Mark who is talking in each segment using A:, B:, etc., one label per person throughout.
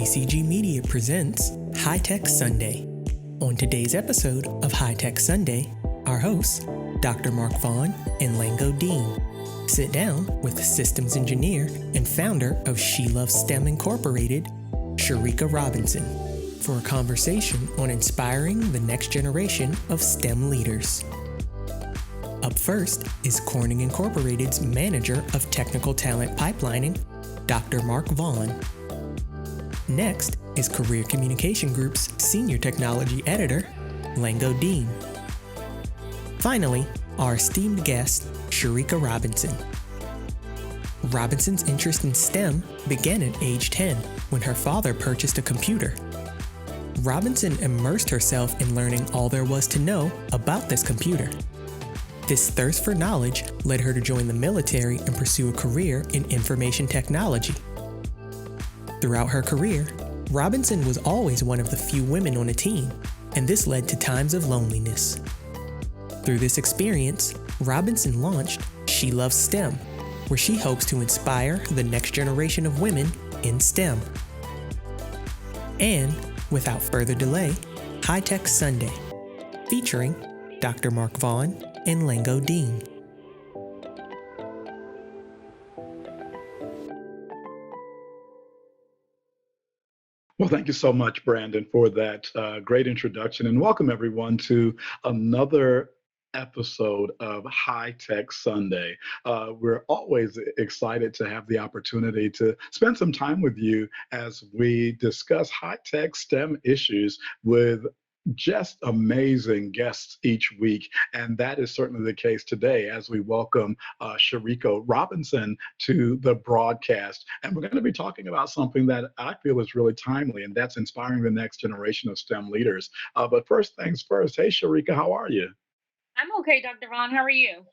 A: CCG Media presents High Tech Sunday. On today's episode of High Tech Sunday, our hosts, Dr. Mark Vaughn and Lango Deen, sit down with systems engineer and founder of She.Loves.STEM Incorporated, Shareka Robinson, for a conversation on inspiring the next generation of STEM leaders. Up first is Corning Incorporated's Manager of Technical Talent Pipelining, Dr. Mark Vaughn. Next is Career Communication Group's Senior Technology Editor, Lango Deen. Finally, our esteemed guest, Shareka Robinson. Robinson's interest in STEM began at age 10 when her father purchased a computer. Robinson immersed herself in learning all there was to know about this computer. This thirst for knowledge led her to join the military and pursue a career in information technology. Throughout her career, Robinson was always one of the few women on a team, and this led to times of loneliness. Through this experience, Robinson launched She.Loves.STEM, where she hopes to inspire the next generation of women in STEM. And, without further delay, High Tech Sunday, featuring Dr. Mark Vaughn and Lango Deen.
B: Well, thank you so much, Brandon, for that great introduction, and welcome everyone to another episode of High Tech Sunday. We're always excited to have the opportunity to spend some time with you as we discuss high-tech STEM issues with just amazing guests each week, and that is certainly the case today as we welcome Shareka Robinson to the broadcast. And we're going to be talking about something that I feel is really timely, and that's inspiring the next generation of STEM leaders. But first things first, hey Shareka, how are you?
C: I'm okay, Dr. Vaughn. How are you?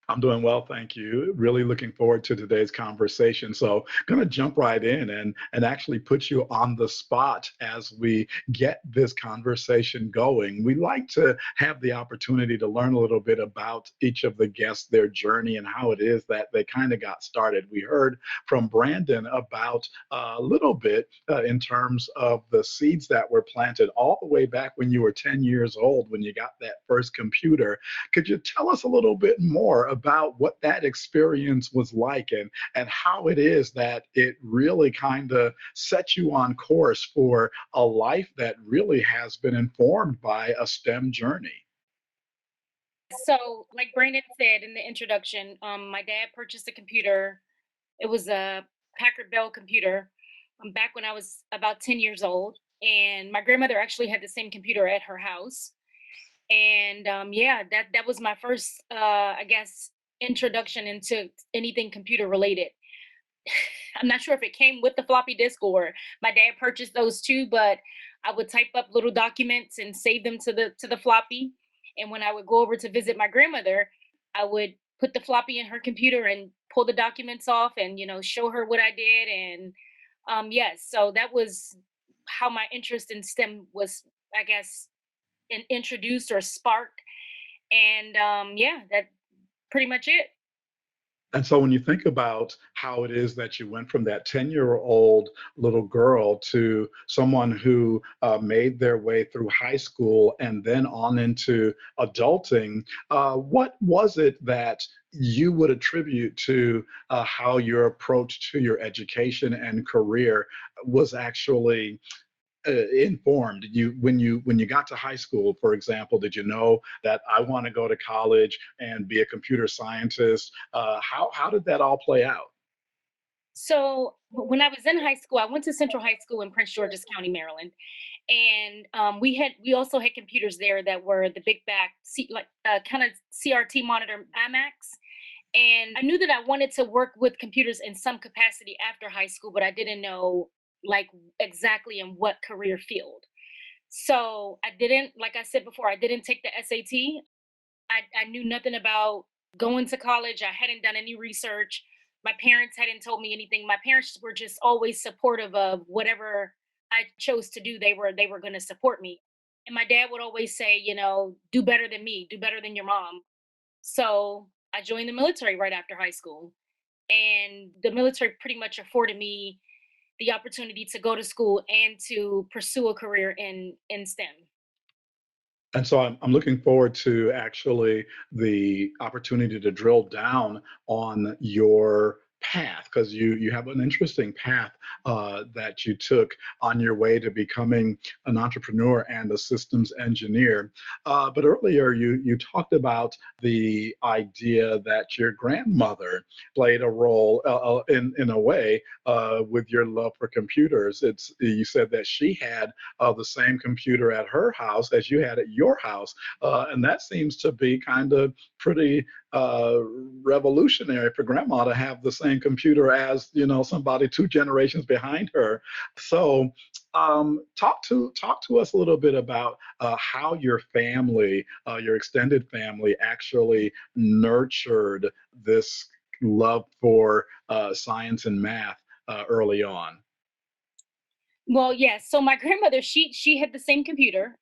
B: I'm doing well, thank you. Really looking forward to today's conversation. So, going to jump right in and actually put you on the spot as we get this conversation going. We like to have the opportunity to learn a little bit about each of the guests, their journey, and how it is that they kind of got started. We heard from Brandon about a little bit in terms of the seeds that were planted all the way back when you were 10 years old, when you got that first computer. Could you tell us a little bit more about what that experience was like and how it is that it really kind of set you on course for a life that really has been informed by a STEM journey?
C: So, like Brandon said in the introduction, my dad purchased a computer. It was a Packard Bell computer back when I was about 10 years old. And my grandmother actually had the same computer at her house. And yeah, that was my first, I guess, introduction into anything computer related. I'm not sure if it came with the floppy disk or my dad purchased those too, but I would type up little documents and save them to the floppy. And when I would go over to visit my grandmother, I would put the floppy in her computer and pull the documents off and show her what I did. And yes, so that was how my interest in STEM was, I guess, introduced or sparked. And yeah, that pretty much it.
B: And so when you think about how it is that you went from that 10-year-old little girl to someone who made their way through high school and then on into adulting, what was it that you would attribute to how your approach to your education and career was actually informed you when you got to high school? For example, did you know that I want to go to college and be a computer scientist? How did that all play out?
C: So when I was in high school, I went to Central High School in Prince George's County, Maryland, and we also had computers there that were the big back, like kind of CRT monitor IMAX. And I knew that I wanted to work with computers in some capacity after high school, but I didn't know like exactly in what career field. So I didn't, like I said before, I didn't take the SAT. I knew nothing about going to college. I hadn't done any research. My parents hadn't told me anything. My parents were just always supportive of whatever I chose to do. They were going to support me. And my dad would always say, do better than me, do better than your mom. So I joined the military right after high school. And the military pretty much afforded me the opportunity to go to school and to pursue a career in STEM.
B: And so I'm looking forward to actually the opportunity to drill down on your path because you have an interesting path that you took on your way to becoming an entrepreneur and a systems engineer. But earlier you talked about the idea that your grandmother played a role in a way with your love for computers. It's you said that she had the same computer at her house as you had at your house. And that seems to be kind of pretty uh, revolutionary for grandma to have the same computer as somebody two generations behind her. So talk to us a little bit about how your family, your extended family, actually nurtured this love for science and math early on.
C: Well, yes. So my grandmother, she had the same computer.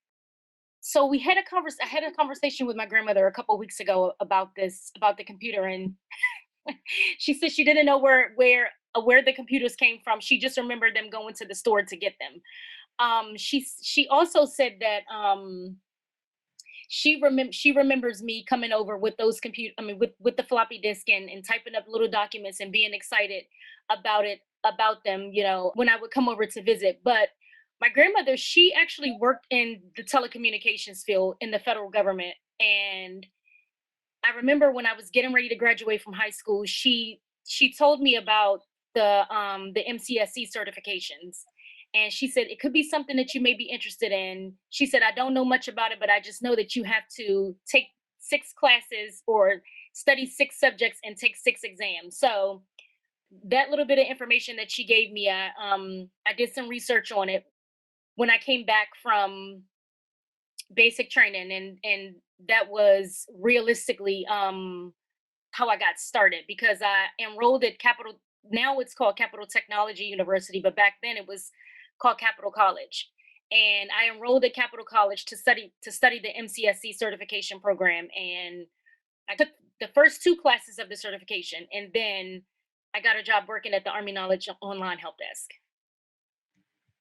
C: So I had a conversation with my grandmother a couple weeks ago about about the computer, and she said she didn't know where the computers came from. She just remembered them going to the store to get them. She also said that she remembers me coming over with those compute I mean with the floppy disk and typing up little documents and being excited about them, when I would come over to visit. But my grandmother, she actually worked in the telecommunications field in the federal government. And I remember when I was getting ready to graduate from high school, she told me about the MCSC certifications. And she said it could be something that you may be interested in. She said I don't know much about it, but I just know that you have to take 6 classes or study 6 subjects and take 6 exams. So that little bit of information that she gave me, I did some research on it when I came back from basic training, and that was realistically how I got started because I enrolled at Capital. Now it's called Capital Technology University, but back then it was called Capital College. And I enrolled at Capital College to study the MCSC certification program. And I took the first 2 classes of the certification, and then I got a job working at the Army Knowledge Online Help Desk.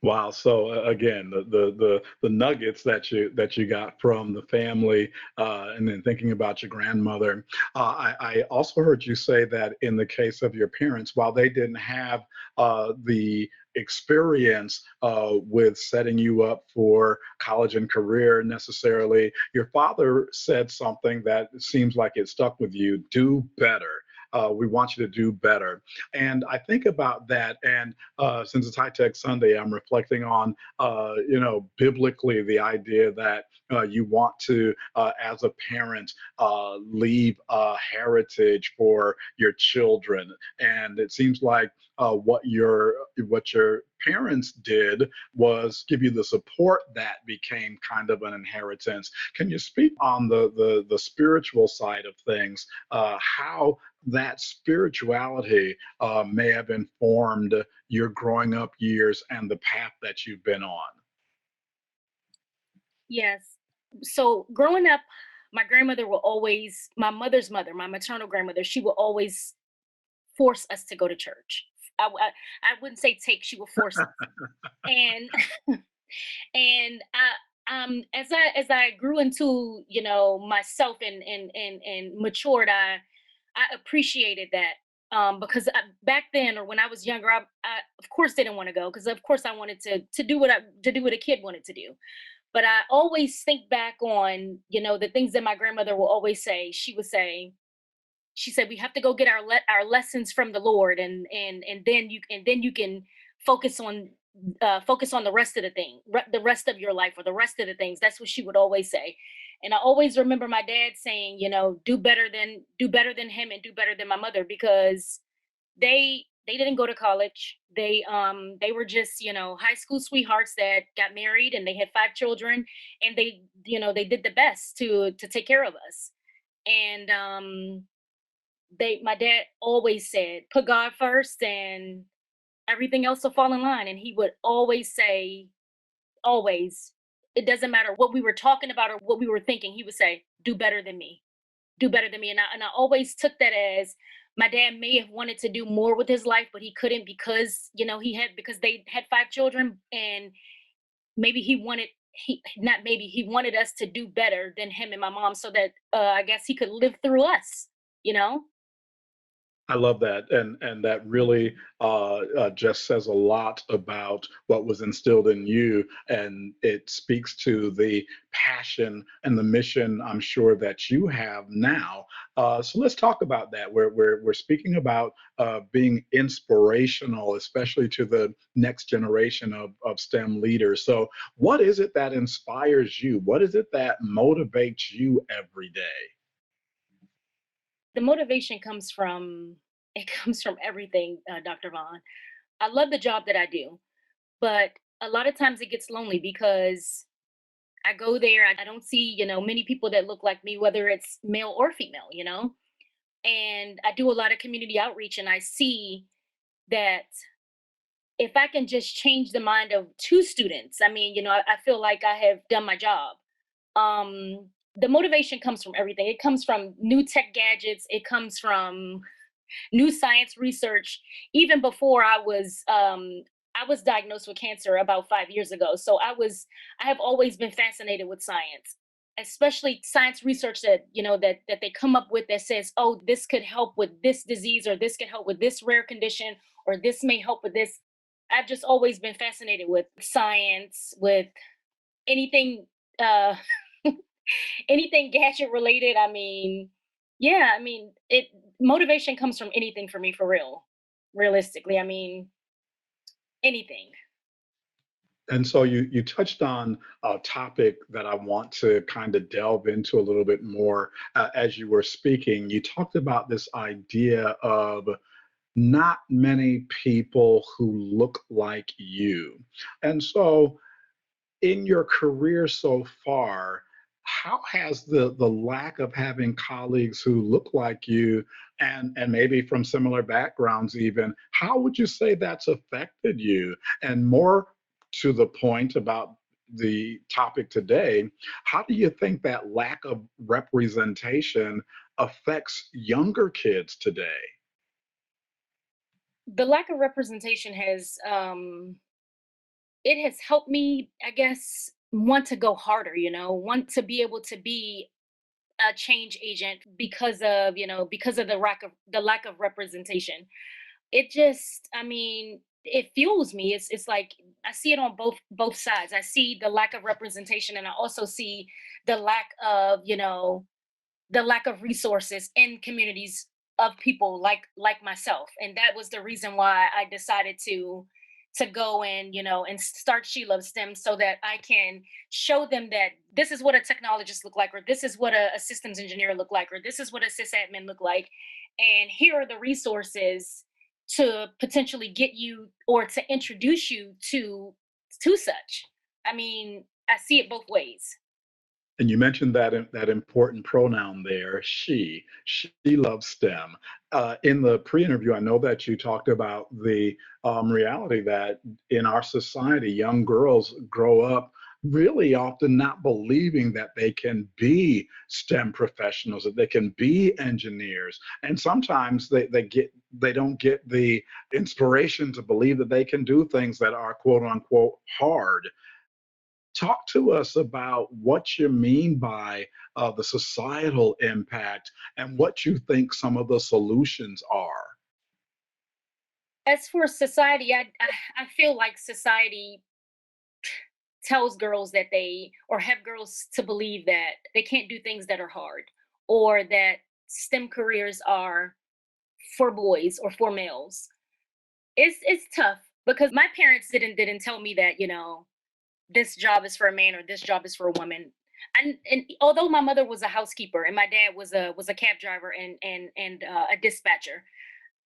B: Wow. So again, the nuggets that you got from the family, and then thinking about your grandmother. I also heard you say that in the case of your parents, while they didn't have the experience with setting you up for college and career necessarily, your father said something that seems like it stuck with you: do better. We want you to do better. And I think about that. And since it's High Tech Sunday, I'm reflecting on, biblically the idea that you want to, as a parent, leave a heritage for your children. And it seems like what your parents did was give you the support that became kind of an inheritance. Can you speak on the spiritual side of things? How that spirituality may have informed your growing up years and the path that you've been on.
C: Yes. So growing up, my mother's mother, my maternal grandmother, she will always force us to go to church. I wouldn't say take, she will force us. And and as I grew into, myself and matured, I appreciated that. Because back then, or when I was younger, I of course didn't want to go because of course I wanted to do what a kid wanted to do. But I always think back on, the things that my grandmother will always say. She said we have to go get our lessons from the Lord, and then you can focus on focus on the rest of the rest of your life, or the rest of the things. That's what she would always say. And I always remember my dad saying, do better than him and do better than my mother, because they didn't go to college. They were just, high school sweethearts that got married, and they had 5 children, and they did the best to take care of us. And they my dad always said, put God first and everything else will fall in line. And he would always say, always, it doesn't matter what we were talking about or what we were thinking, he would say, do better than me. Do better than me. And I always took that as My dad may have wanted to do more with his life, but he couldn't because, because they had 5 children, and maybe he wanted us to do better than him and my mom, so that I guess he could live through us, you know?
B: I love that, and that really just says a lot about what was instilled in you, and it speaks to the passion and the mission I'm sure that you have now. So let's talk about that. We're speaking about being inspirational, especially to the next generation of STEM leaders. So, what is it that inspires you? What is it that motivates you every day?
C: The motivation comes from it comes from everything, Dr. Vaughn. I love the job that I do, but a lot of times it gets lonely because I go there, I don't see, many people that look like me, whether it's male or female, and I do a lot of community outreach, and I see that if I can just change the mind of 2 students, I mean, I feel like I have done my job. The motivation comes from everything. It comes from new tech gadgets. It comes from new science research. Even before I was diagnosed with cancer about 5 years ago. So I have always been fascinated with science, especially science research that, that they come up with that says, oh, this could help with this disease, or this could help with this rare condition, or this may help with this. I've just always been fascinated with science, with anything, uh, anything gadget related. I mean, yeah, I mean, it motivation comes from anything for me, for real. Realistically, I mean, anything.
B: And so you touched on a topic that I want to kind of delve into a little bit more as you were speaking. You talked about this idea of not many people who look like you. And so in your career so far, how has the lack of having colleagues who look like you and maybe from similar backgrounds even, how would you say that's affected you? And more to the point about the topic today, how do you think that lack of representation affects younger kids today?
C: The lack of representation has helped me, I guess, want to go harder, want to be able to be a change agent because of the lack of representation. It just, I mean, it fuels me. It's like I see it on both sides. I see the lack of representation, and I also see the lack of resources in communities of people like myself. And that was the reason why I decided to go and start She.Loves.STEM, so that I can show them that this is what a technologist look like, or this is what a systems engineer look like, or this is what a sysadmin look like. And here are the resources to potentially get you, or to introduce you to such. I mean, I see it both ways.
B: And you mentioned that important pronoun there, she. She loves STEM. In the pre-interview, I know that you talked about the reality that in our society, young girls grow up really often not believing that they can be STEM professionals, that they can be engineers, and sometimes they don't get the inspiration to believe that they can do things that are quote unquote hard. Talk to us about what you mean by the societal impact and what you think some of the solutions are.
C: As for society, I feel like society tells girls that or have girls to believe that they can't do things that are hard, or that STEM careers are for boys or for males. It's tough because my parents didn't tell me that, this job is for a man or this job is for a woman. And although my mother was a housekeeper and my dad was a cab driver and a dispatcher,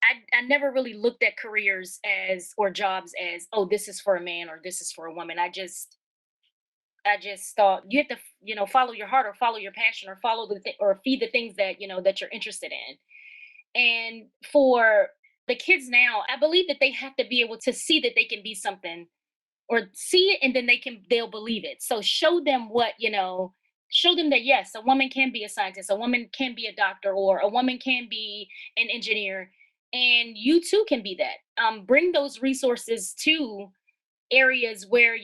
C: I never really looked at careers as or jobs as, oh, this is for a man or this is for a woman. I just thought you have to, follow your heart, or follow your passion, or or feed the things that, that you're interested in. And for the kids now, I believe that they have to be able to see that they can be something, or see it, and then they'll believe it. So show them what, show them that yes, a woman can be a scientist, a woman can be a doctor, or a woman can be an engineer, and you too can be that. Bring those resources to areas where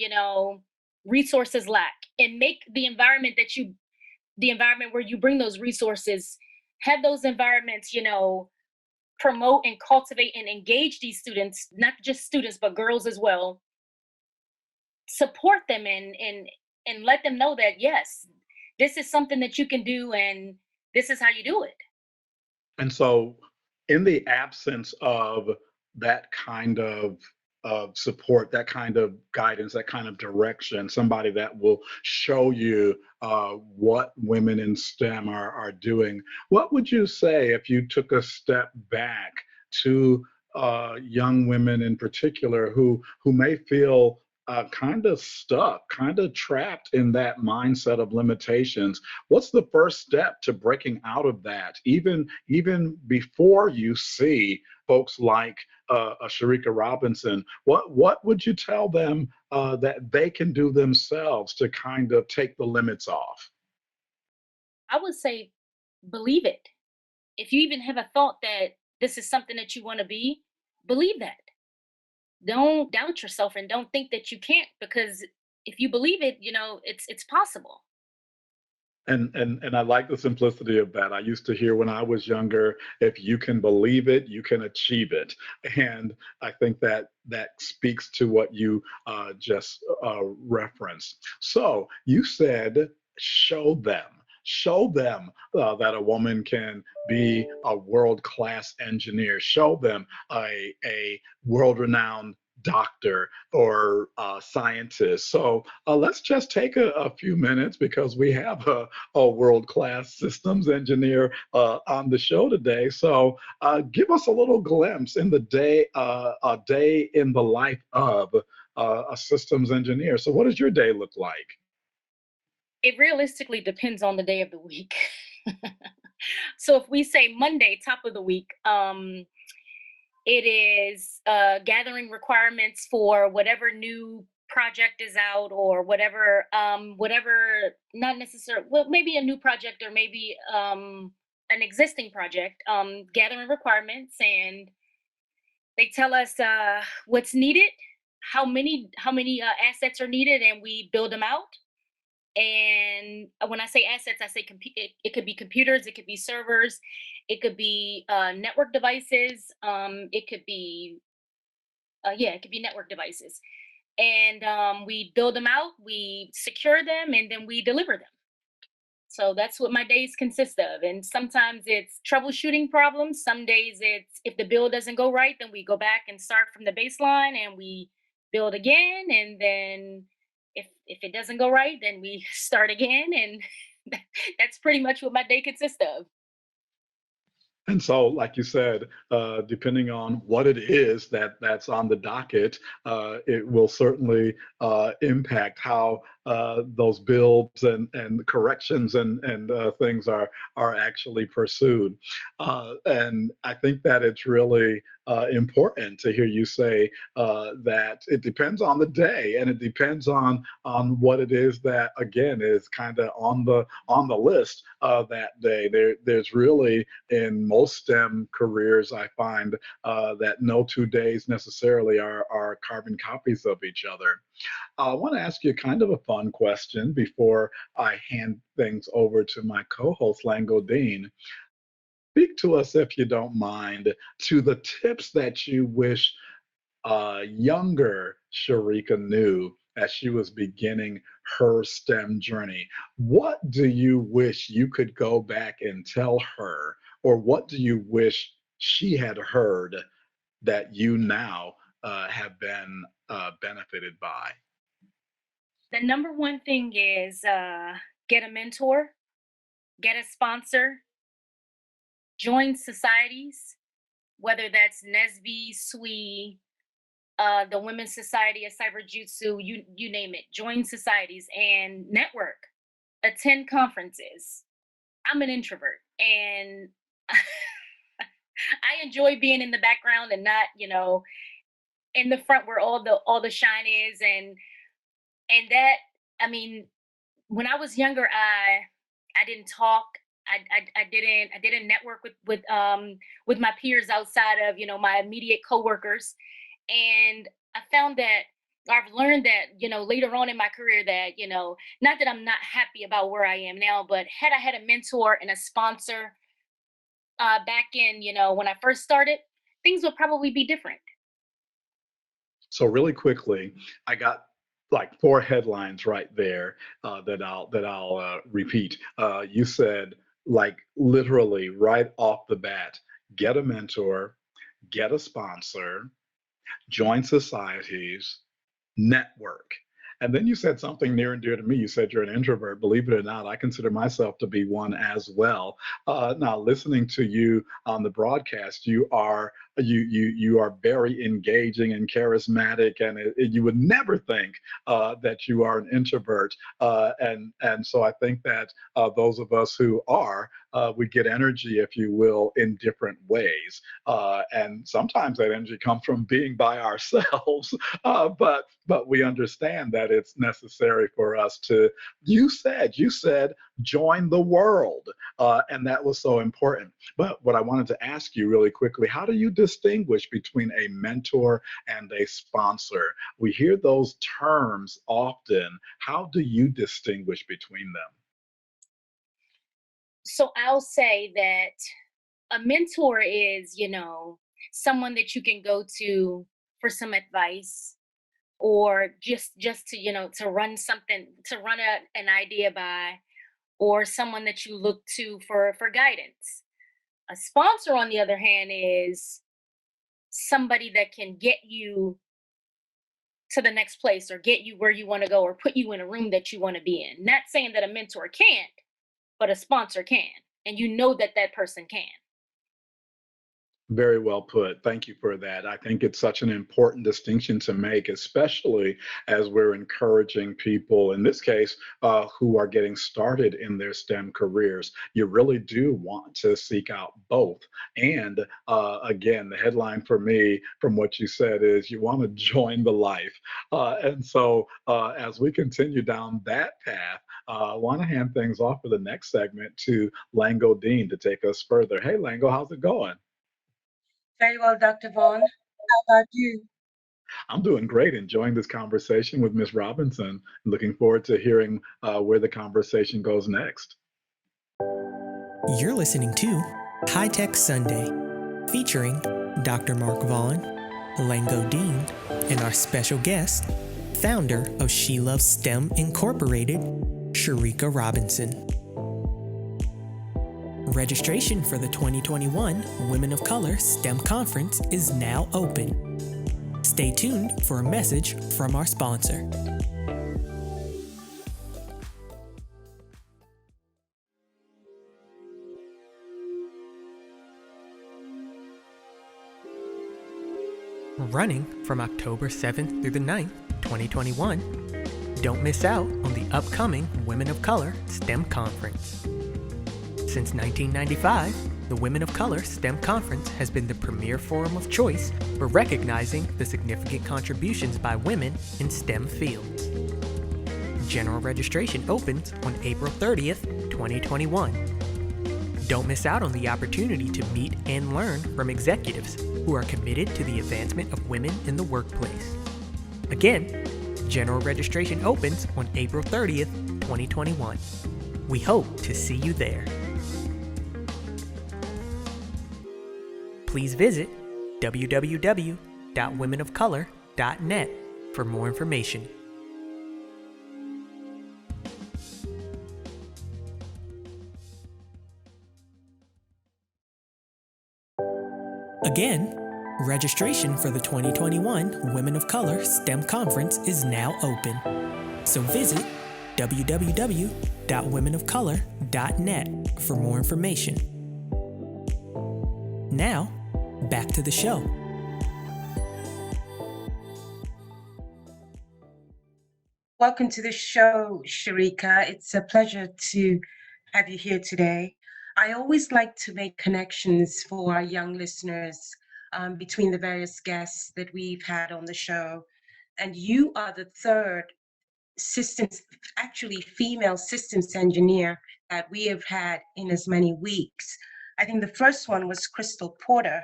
C: resources lack, and make the environment where you bring those resources, have those environments, promote and cultivate and engage these students, not just students but girls as well. Support them and let them know that yes, this is something that you can do, and this is how you do it.
B: And so, in the absence of that kind of support, that kind of guidance, that kind of direction, somebody that will show you what women in STEM are doing, what would you say if you took a step back to young women in particular who may feel kind of stuck, kind of trapped in that mindset of limitations? What's the first step to breaking out of that, even before you see folks like a Shareka Robinson? What would you tell them that they can do themselves to kind of take the limits off?
C: I would say believe it. If you even have a thought that this is something that you want to be, believe that. Don't doubt yourself and don't think that you can't, because if you believe it, it's possible.
B: And I like the simplicity of that. I used to hear when I was younger, if you can believe it, you can achieve it. And I think that that speaks to what you just referenced. So you said, show them. Show them that a woman can be a world class engineer. Show them a world renowned doctor or scientist. So let's just take a few minutes because we have a world-class systems engineer on the show today. So give us a little glimpse in the day, a day in the life of a systems engineer. So what does your day look like?
C: It realistically depends on the day of the week. So if we say Monday, top of the week, it is gathering requirements for whatever new project is out, or whatever, not necessarily, well, maybe a new project, or maybe an existing project. Gathering requirements, and they tell us what's needed, how many assets are needed, and we build them out. And when I say assets, I say it could be computers, it could be servers, it could be network devices, it could be yeah, it could be network devices. And we build them out, we secure them, and then we deliver them. So that's what my days consist of. And sometimes it's troubleshooting problems. Some days it's, if the build doesn't go right, then we go back and start from the baseline and we build again. And then if it doesn't go right, then we start again. And that's pretty much what my day consists of.
B: And so, like you said, depending on what it is that's on the docket, it will certainly impact how those builds and corrections and things are actually pursued. And I think that it's really important to hear you say that it depends on the day and it depends on what it is that again is kind of on the list that day. There's really in most STEM careers, I find that no 2 days necessarily are carbon copies of each other. I want to ask you kind of a fun question before I hand things over to my co-host Lango Deen. Speak to us, if you don't mind, to the tips that you wish younger Sharika knew as she was beginning her STEM journey. What do you wish you could go back and tell her, or what do you wish she had heard that you now have been benefited by?
C: The number one thing is get a mentor, get a sponsor, join societies, whether that's Nesby, SWE, the Women's Society of Cyber Jutsu, you name it. Join societies and network. Attend conferences. I'm an introvert, and I enjoy being in the background and not, in the front where all the shine is, and that, I mean, when I was younger, I didn't talk. I didn't network with my peers outside of my immediate coworkers, and I found that I've learned that later on in my career that not that I'm not happy about where I am now, but had I had a mentor and a sponsor back in when I first started, things would probably be different.
B: So really quickly, I got like four headlines right there that I'll repeat. You said like literally right off the bat, get a mentor, get a sponsor, join societies, network. And then you said something near and dear to me. You said you're an introvert. Believe it or not, I consider myself to be one as well. Now, listening to you on the broadcast, you are very engaging and charismatic, and you would never think that you are an introvert. And so I think that those of us who are, we get energy, if you will, in different ways. And sometimes that energy comes from being by ourselves. But we understand that it's necessary for us to. You said join the world, and that was so important. But what I wanted to ask you really quickly: how do you distinguish between a mentor and a sponsor? We hear those terms often. How do you distinguish between them?
C: So I'll say that a mentor is, someone that you can go to for some advice, or just to, to run something, to run an idea by, or someone that you look to for guidance. A sponsor, on the other hand, is somebody that can get you to the next place, or get you where you want to go, or put you in a room that you want to be in. Not saying that a mentor can't, but a sponsor can, and you know that that person can.
B: Very well put. Thank you for that. I think it's such an important distinction to make, especially as we're encouraging people, in this case, who are getting started in their STEM careers. You really do want to seek out both. And again, the headline for me from what you said is you want to join the life. And so as we continue down that path, I want to hand things off for the next segment to Lango Deen to take us further. Hey, Lango, how's it going?
D: Very well, Dr. Vaughn. How about you?
B: I'm doing great, enjoying this conversation with Miss Robinson. Looking forward to hearing where the conversation goes next.
A: You're listening to High Tech Sunday, featuring Dr. Mark Vaughn, Lango Deen, and our special guest, founder of She.Loves.STEM Incorporated, Shareka Robinson. Registration for the 2021 Women of Color STEM Conference is now open. Stay tuned for a message from our sponsor. Running from October 7th through the 9th, 2021, don't miss out on the upcoming Women of Color STEM Conference. Since 1995, the Women of Color STEM Conference has been the premier forum of choice for recognizing the significant contributions by women in STEM fields. General registration opens on April 30th, 2021. Don't miss out on the opportunity to meet and learn from executives who are committed to the advancement of women in the workplace. Again, general registration opens on April 30th, 2021. We hope to see you there. Please visit www.womenofcolor.net for more information. Again, registration for the 2021 Women of Color STEM Conference is now open. So visit www.womenofcolor.net for more information. Now, back to the show.
D: Welcome to the show, Sharika. It's a pleasure to have you here today. I always like to make connections for our young listeners between the various guests that we've had on the show. And you are the third systems, actually female systems engineer that we have had in as many weeks. I think the first one was Crystal Porter,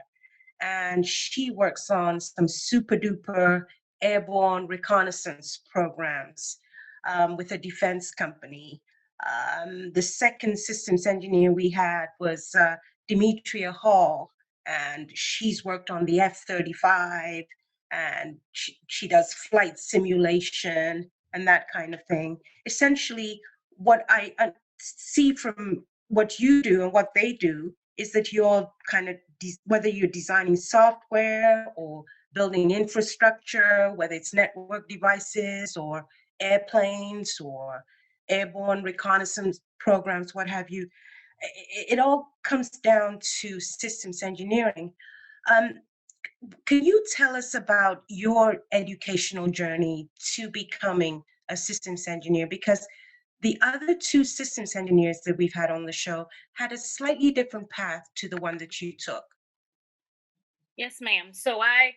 D: and she works on some super duper airborne reconnaissance programs with a defense company. The second systems engineer we had was Demetria Hall, and she's worked on the F-35, and she does flight simulation and that kind of thing. Essentially, what I see from what you do and what they do is that you're kind of, whether you're designing software or building infrastructure, whether it's network devices or airplanes or airborne reconnaissance programs, what have you, it all comes down to systems engineering. Um, can you tell us about your educational journey to becoming a systems engineer? Because the other two systems engineers that we've had on the show had a slightly different path to the one that you took.
C: Yes, ma'am. So I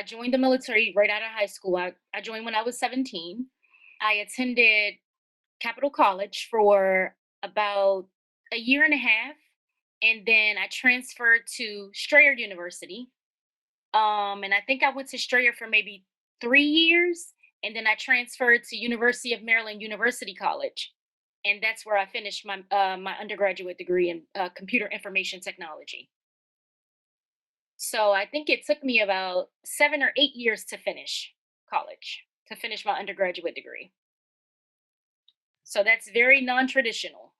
C: joined the military right out of high school. I joined when I was 17. I attended Capital College for about a year and a half, and then I transferred to Strayer University. And I think I went to Strayer for maybe 3 years, and then I transferred to University of Maryland University College, and that's where I finished my undergraduate degree in computer information technology. So I think it took me about 7 or 8 years to finish college, to finish my undergraduate degree. So that's very non-traditional,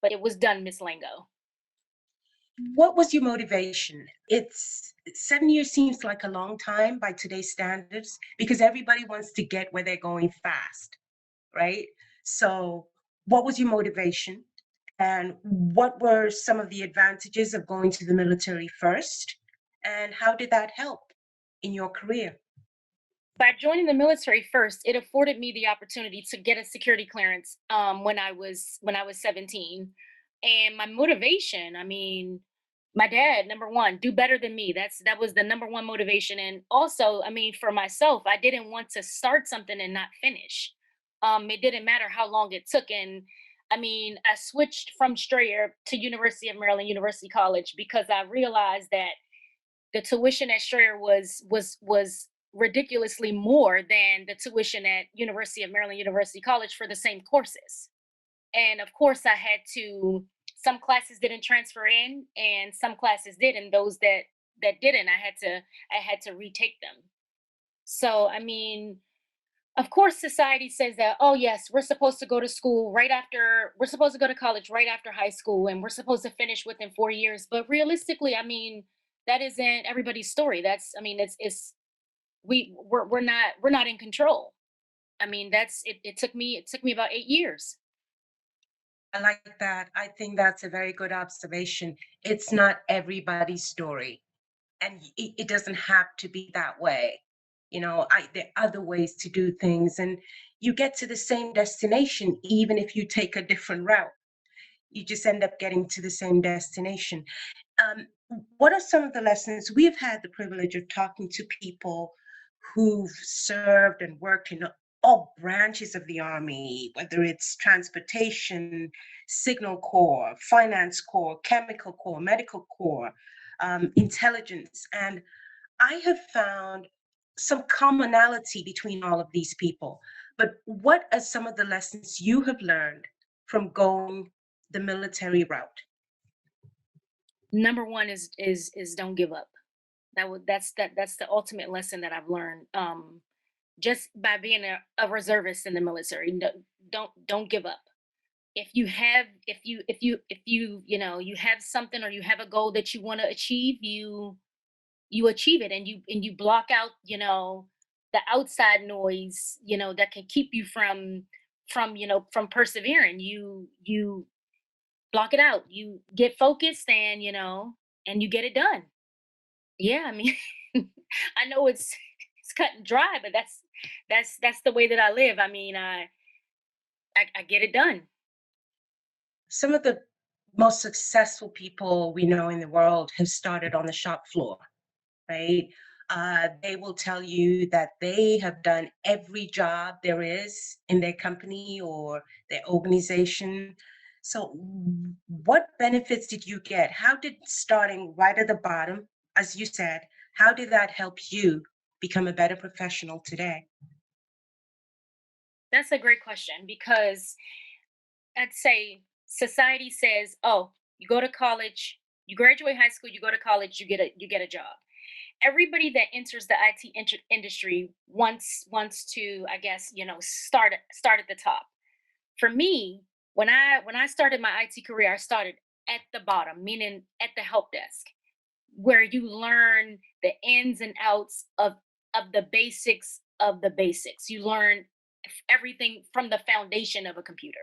C: but it was done, Miss Lango.
D: What was your motivation? It's 7 years seems like a long time by today's standards because everybody wants to get where they're going fast, right? So, what was your motivation? And what were some of the advantages of going to the military first? And how did that help in your career?
C: By joining the military first, it afforded me the opportunity to get a security clearance when I was 17. And my motivation, I mean, my dad, number one, do better than me. That was the number one motivation. And also, I mean, for myself, I didn't want to start something and not finish. It didn't matter how long it took. And I mean, I switched from Strayer to University of Maryland University College because I realized that the tuition at Strayer was ridiculously more than the tuition at University of Maryland University College for the same courses. And of course, I had to. Some classes didn't transfer in, and some classes did. And those that didn't, I had to retake them. So I mean, of course, society says that, oh yes, we're supposed to go to college right after high school, and we're supposed to finish within 4 years. But realistically, I mean, that isn't everybody's story. That's I mean, it's we're not in control. I mean, it took me about 8 years.
D: I like that. I think that's a very good observation. It's not everybody's story, and it doesn't have to be that way. There are other ways to do things, and you get to the same destination even if you take a different route. You just end up getting to the same destination. Um, what are some of the lessons we've had the privilege of talking to people who've served and worked in all branches of the Army, whether it's transportation, signal corps, finance corps, chemical corps, medical corps, intelligence. And I have found some commonality between all of these people. But what are some of the lessons you have learned from going the military route?
C: Number one is don't give up. That's the ultimate lesson that I've learned. Just by being a reservist in the military, no, don't give up. If you have something or you have a goal that you want to achieve, you achieve it, and you block out the outside noise that can keep you from persevering. You block it out. You get focused, and you get it done. Yeah, I mean, I know it's cut and dry, but that's the way that I live. I mean, I get it done.
D: Some of the most successful people we know in the world have started on the shop floor, right? They will tell you that they have done every job there is in their company or their organization. So, what benefits did you get? How did starting right at the bottom, as you said, how did that help you become a better professional today?
C: That's a great question because I'd say society says, "Oh, you go to college, you graduate high school, you go to college, you get a job." Everybody that enters the IT industry wants to, I guess, start at the top. For me, when I started my IT career, I started at the bottom, meaning at the help desk, where you learn the ins and outs of the basics of the basics. You learn everything from the foundation of a computer.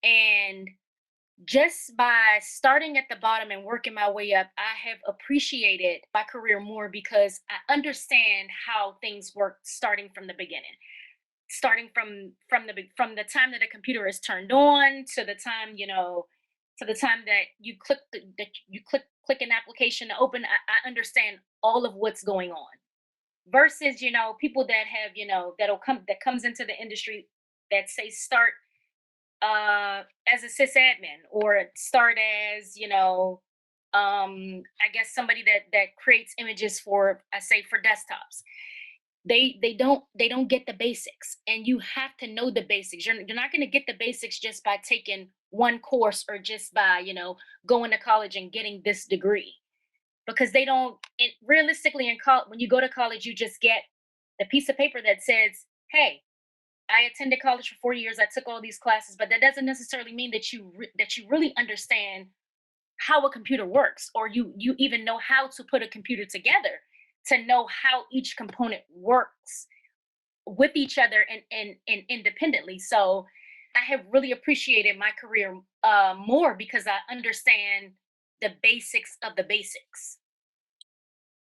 C: And just by starting at the bottom and working my way up, I have appreciated my career more because I understand how things work starting from the beginning. Starting from the time that a computer is turned on to the time, to the time that you click an application to open. I understand all of what's going on. Versus, people that have, that comes into the industry that say start as a sysadmin or start as, I guess somebody that creates images for, I say, for desktops. They don't get the basics, and you have to know the basics. You're not going to get the basics just by taking one course or just by, going to college and getting this degree, because they don't realistically in college. When you go to college, you just get the piece of paper that says, hey, I attended college for 4 years. I took all these classes, but that doesn't necessarily mean that you really understand how a computer works, or you even know how to put a computer together, to know how each component works with each other and independently. So I have really appreciated my career more because I understand the basics of the basics.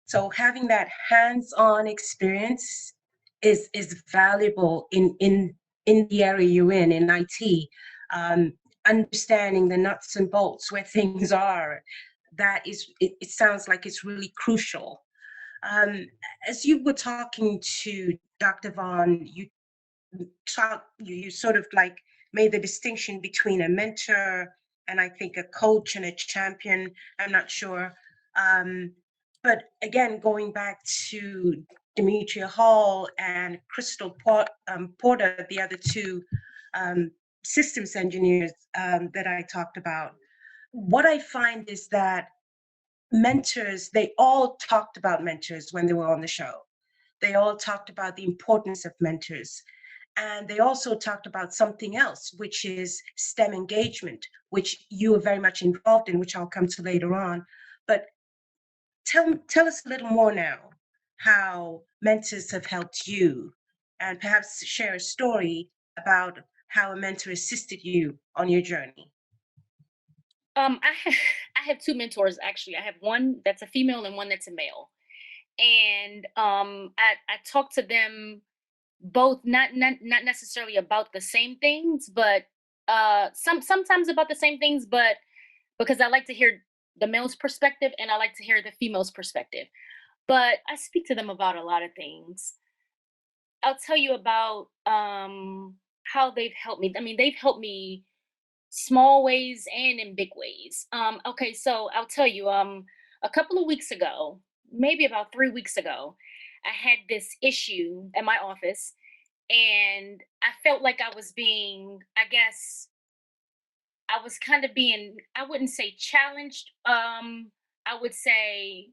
D: So having that hands-on experience is valuable in the area you're in IT. Understanding the nuts and bolts where things are, it sounds like it's really crucial. Um, as you were talking to Dr. Vaughn, you sort of like made the distinction between a mentor and I think a coach and a champion. I'm not sure. Um, but again, going back to Demetria Hall and Porter, the other two um, systems engineers that I talked about, what I find is that mentors, they all talked about mentors when they were on the show. They all talked about the importance of mentors. And they also talked about something else, which is STEM engagement, which you are very much involved in, which I'll come to later on. But tell us a little more now how mentors have helped you, and perhaps share a story about how a mentor assisted you on your journey.
C: I have two mentors actually. I have one that's a female and one that's a male, and I talk to them both not necessarily about the same things, but sometimes about the same things, but because I like to hear the male's perspective and I like to hear the female's perspective. But I speak to them about a lot of things. I'll tell you about how they've helped me. I mean, they've helped me small ways and in big ways. Okay, so I'll tell you, a couple of weeks ago, maybe about 3 weeks ago, I had this issue at my office, and I felt like I was being, I guess, I was kind of being, I wouldn't say challenged. I would say,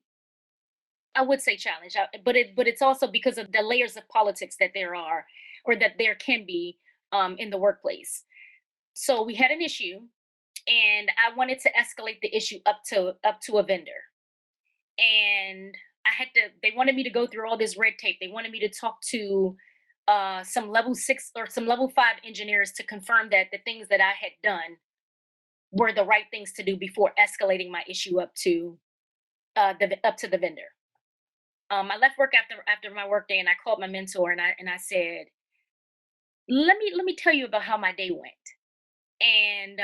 C: I would say challenged, but it's also because of the layers of politics that there are, or that there can be, in the workplace. So we had an issue, and I wanted to escalate the issue up to a vendor. And they wanted me to go through all this red tape. They wanted me to talk to some level 6 or some level 5 engineers to confirm that the things that I had done were the right things to do before escalating my issue up to the vendor. I left work after my work day, and I called my mentor, and I said, let me tell you about how my day went. And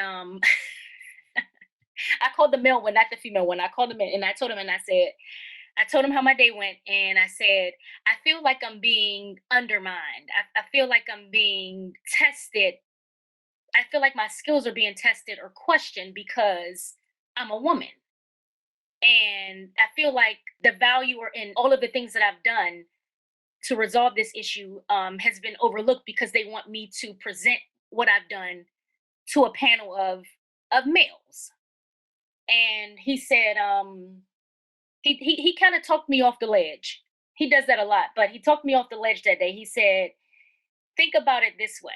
C: I called the male one, not the female one. I called him in, and I told him, and I said, I told him how my day went, and I said, I feel like I'm being undermined. I feel like I'm being tested. I feel like my skills are being tested or questioned because I'm a woman. And I feel like the value or in all of the things that I've done to resolve this issue has been overlooked because they want me to present what I've done to a panel of males. And he said, he kind of talked me off the ledge. He does that a lot, but he talked me off the ledge that day. He said, think about it this way.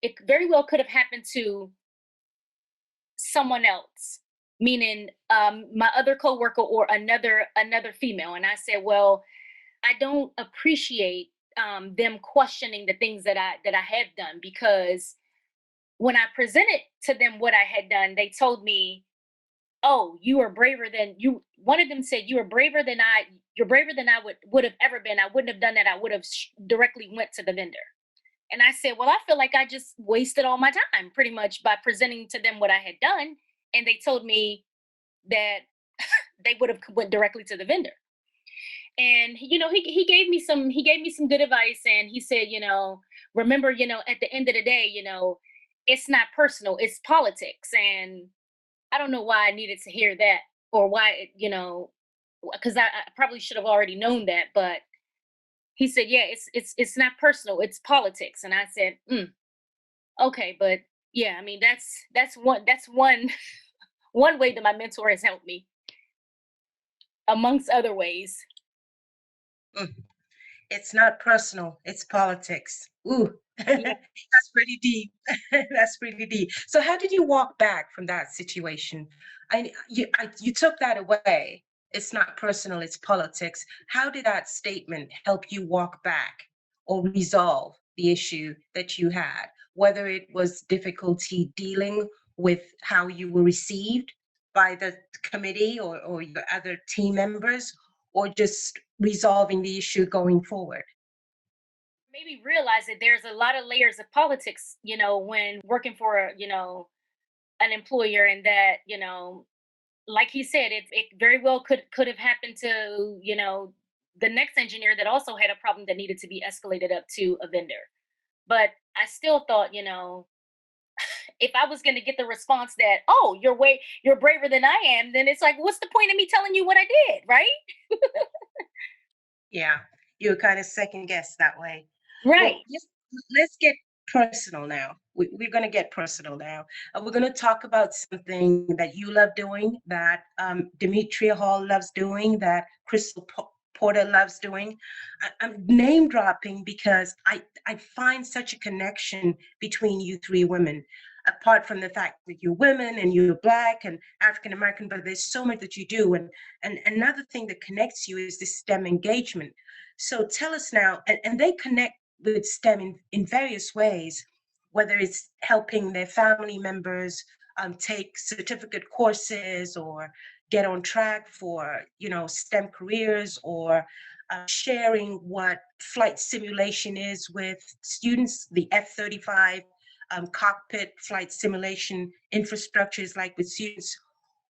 C: It very well could have happened to someone else, meaning my other coworker or another female. And I said, well, I don't appreciate them questioning the things that I have done, because when I presented to them what I had done, they told me, "Oh, you are braver than you." One of them said, "You are braver than I. You're braver than I would have ever been. I wouldn't have done that. I would have directly went to the vendor." And I said, "Well, I feel like I just wasted all my time pretty much by presenting to them what I had done." And they told me that they would have went directly to the vendor. And he gave me some good advice, and he said, remember, at the end of the day, it's not personal, it's politics. And I don't know why I needed to hear that, or why because I probably should have already known that. But he said, yeah, it's not personal, it's politics. And I said, okay. But yeah, I mean, that's one one way that my mentor has helped me, amongst other ways.
D: Mm. It's not personal, it's politics. Ooh,
C: Yeah.
D: that's pretty deep. That's pretty deep. So how did you walk back from that situation? You took that away. It's not personal, it's politics. How did that statement help you walk back or resolve the issue that you had? Whether it was difficulty dealing with how you were received by the committee or your other team members, or just resolving the issue going forward?
C: Made me realize that there's a lot of layers of politics, when working for, an employer. And that, like he said, it very well could have happened to, the next engineer that also had a problem that needed to be escalated up to a vendor. But I still thought, if I was going to get the response that, oh, you're braver than I am, then it's like, what's the point of me telling you what I did, right?
D: Yeah, you were kind of second guessed that way. Well,
C: Right.
D: let's get personal now. We're going to get personal now. We're going to talk about something that you love doing, that Demetria Hall loves doing, that Porter loves doing. I'm name dropping because I find such a connection between you three women. Apart from the fact that you're women and you're Black and African American, but there's so much that you do. And another thing that connects you is this STEM engagement. So tell us now, and they connect with STEM in various ways, whether it's helping their family members take certificate courses or get on track for STEM careers, or sharing what flight simulation is with students, the F-35 cockpit flight simulation infrastructure is like with students,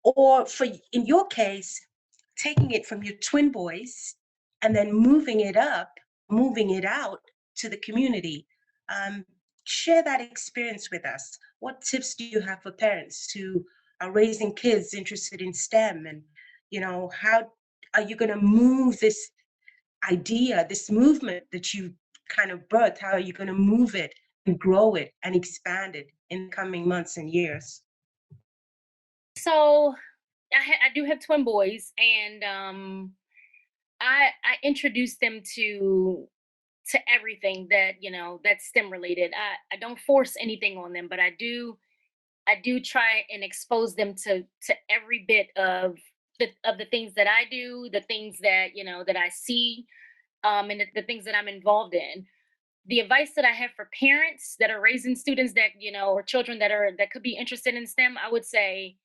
D: or for in your case, taking it from your twin boys and then moving it out to the community. Um, Share that experience with us. What tips do you have for parents who are raising kids interested in STEM? And, how are you going to move this idea, this movement that you kind of birthed? How are you going to move it and grow it and expand it in the coming months and years?
C: So I do have twin boys, and I introduced them to everything that that's STEM related. I don't force anything on them, but I do try and expose them to every bit of the things that I do, the things that that I see, and the things that I'm involved in. The advice that I have for parents that are raising students that or children that could be interested in STEM, I would say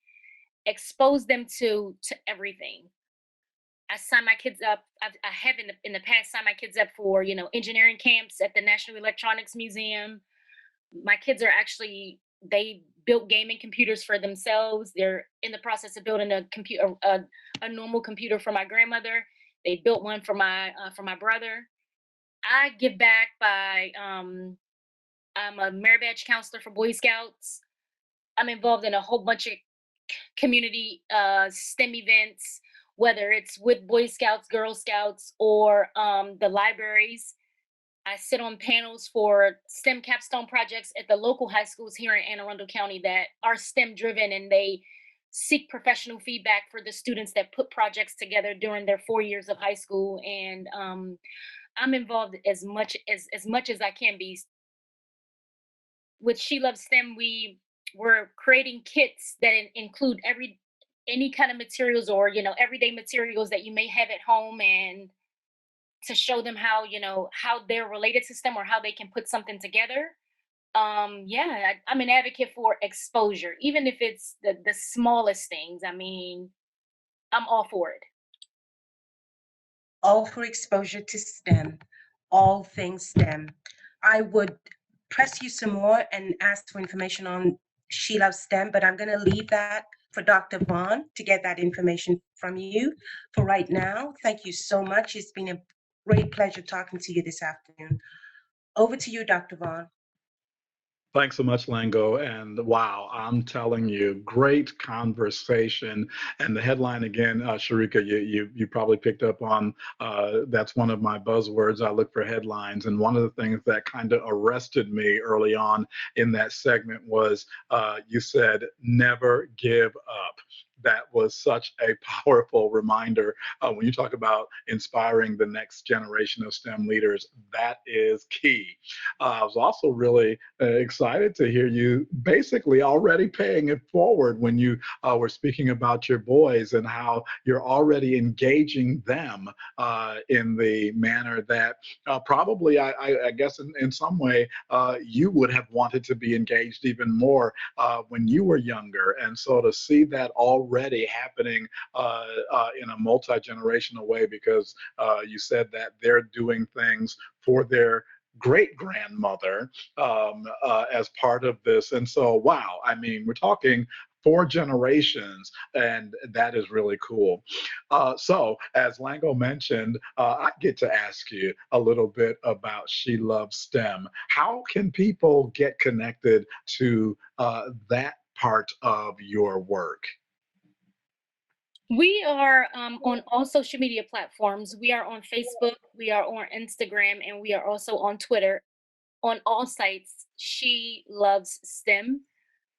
C: expose them to everything. I sign my kids up. I have in the past signed my kids up for engineering camps at the National Electronics Museum. My kids are actually, they built gaming computers for themselves. They're in the process of building a computer, a normal computer for my grandmother. They built one for my brother. I give back by I'm a merit badge counselor for Boy Scouts. I'm involved in a whole bunch of community STEM events, whether it's with Boy Scouts, Girl Scouts, or the libraries. I sit on panels for STEM capstone projects at the local high schools here in Anne Arundel County that are STEM driven, and they seek professional feedback for the students that put projects together during their 4 years of high school. And I'm involved as much as I can be. With She Loves STEM, we're creating kits that include any kind of materials, or everyday materials that you may have at home, and to show them how they're related to STEM, or how they can put something together. Yeah, I'm an advocate for exposure, even if it's the smallest things. I mean, I'm all for it.
D: All for exposure to STEM, all things STEM. I would press you some more and ask for information on She Loves STEM, but I'm going to leave that for Dr. Vaughn to get that information from you. For right now, thank you so much. It's been a great pleasure talking to you this afternoon. Over to you, Dr. Vaughn.
B: Thanks so much, Lango. And wow, I'm telling you, great conversation. And the headline again, Sharika, you probably picked up on. That's one of my buzzwords. I look for headlines, and one of the things that kind of arrested me early on in that segment was you said, "Never give up." That was such a powerful reminder. When you talk about inspiring the next generation of STEM leaders, that is key. I was also really excited to hear you basically already paying it forward when you were speaking about your boys and how you're already engaging them in the manner that probably, I guess, in some way, you would have wanted to be engaged even more when you were younger. And so to see that already happening in a multi generational way, because you said that they're doing things for their great grandmother as part of this. And so, wow, I mean, we're talking 4 generations, and that is really cool. So, as Lango mentioned, I get to ask you a little bit about She Loves STEM. How can people get connected to that part of your work?
C: We are on all social media platforms. We are on Facebook, we are on Instagram, and we are also on Twitter. On all sites, She Loves STEM.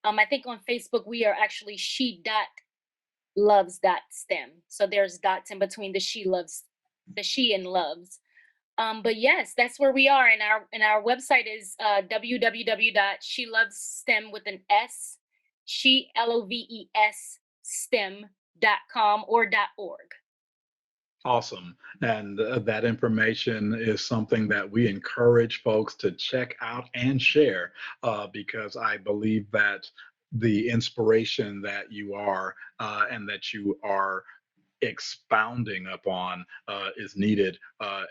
C: I think on Facebook we are actually she.loves.stem. So there's dots in between the she and loves. But yes, that's where we are. And our website is www.shelovesstem with an S, Loves STEM.com or .org.
B: Awesome. And that information is something that we encourage folks to check out and share because I believe that the inspiration that you are and that you are expounding upon is needed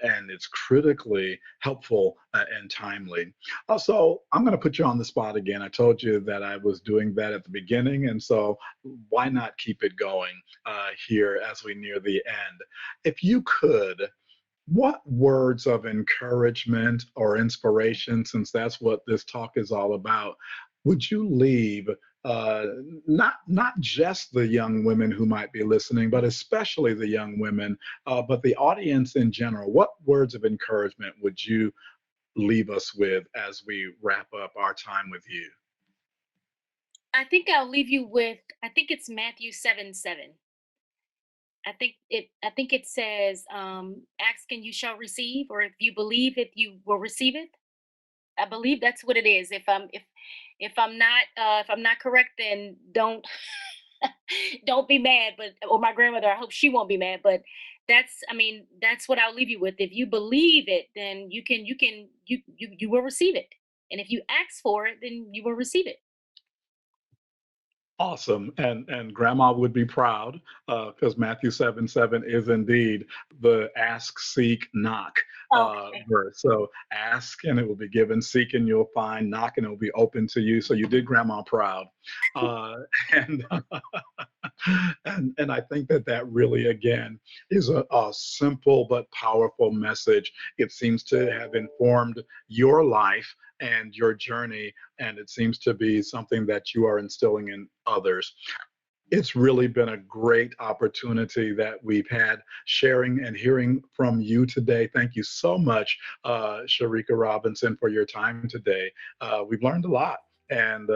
B: and it's critically helpful and timely. So I'm going to put you on the spot again. I told you that I was doing that at the beginning, and so why not keep it going here as we near the end? If you could, what words of encouragement or inspiration, since that's what this talk is all about, would you leave uh, not just the young women who might be listening, but especially the young women, but the audience in general? What words of encouragement would you leave us with as we wrap up our time with you?
C: I think I'll leave you with, I think it's Matthew 7:7. I think it says, ask and you shall receive, or if you believe it, you will receive it. I believe that's what it is. If I'm not correct, then don't be mad. But or my grandmother, I hope she won't be mad. But that's what I'll leave you with. If you believe it, then you will receive it. And if you ask for it, then you will receive it.
B: Awesome. And grandma would be proud because Matthew 7:7 is indeed the ask, seek, knock
C: Okay.
B: verse. So ask and it will be given, seek and you'll find, knock and it will be open to you. So you did grandma proud. Uh, and and I think that that really again is a simple but powerful message. It seems to have informed your life and your journey, and it seems to be something that you are instilling in others. It's really been a great opportunity that we've had sharing and hearing from you today. Thank you so much, Sharika Robinson, for your time today. We've learned a lot, and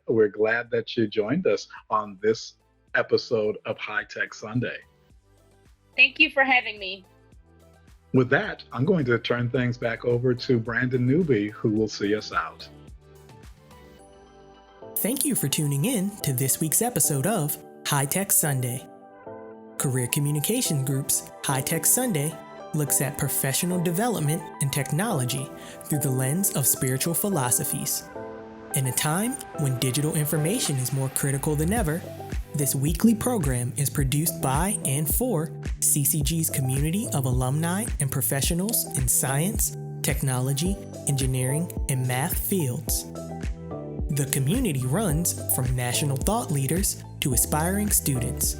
B: we're glad that you joined us on this episode of High Tech Sunday.
C: Thank you for having me.
B: With that, I'm going to turn things back over to Brandon Newby, who will see us out.
A: Thank you for tuning in to this week's episode of High Tech Sunday. Career Communications Group's High Tech Sunday looks at professional development and technology through the lens of spiritual philosophies. In a time when digital information is more critical than ever, this weekly program is produced by and for CCG's community of alumni and professionals in science, technology, engineering, and math fields. The community runs from national thought leaders to aspiring students,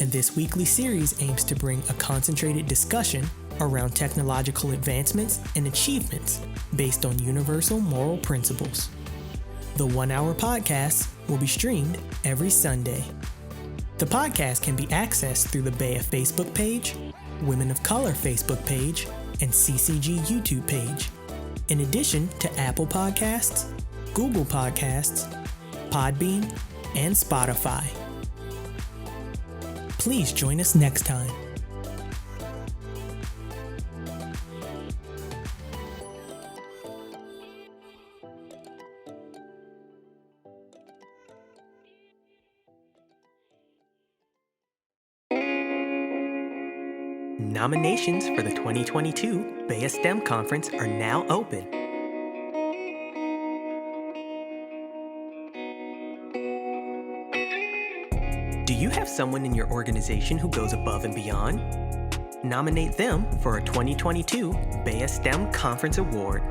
A: and this weekly series aims to bring a concentrated discussion around technological advancements and achievements based on universal moral principles. The 1-hour podcast will be streamed every Sunday. The podcast can be accessed through the BEA Facebook page, Women of Color Facebook page, and CCG YouTube page, in addition to Apple Podcasts, Google Podcasts, Podbean, and Spotify. Please join us next time. Nominations for the 2022 BEA STEM Conference are now open. Do you have someone in your organization who goes above and beyond? Nominate them for a 2022 BEA STEM Conference Award.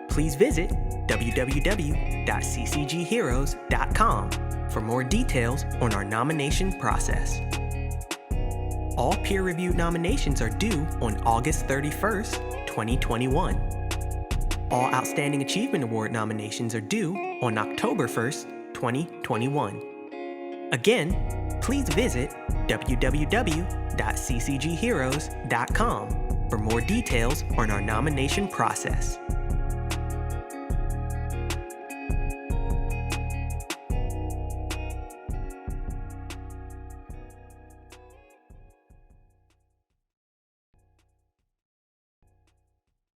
A: Please visit www.ccgheroes.com for more details on our nomination process. All peer-reviewed nominations are due on August 31st, 2021. All Outstanding Achievement Award nominations are due on October 1st, 2021. Again, please visit www.ccgheroes.com for more details on our nomination process.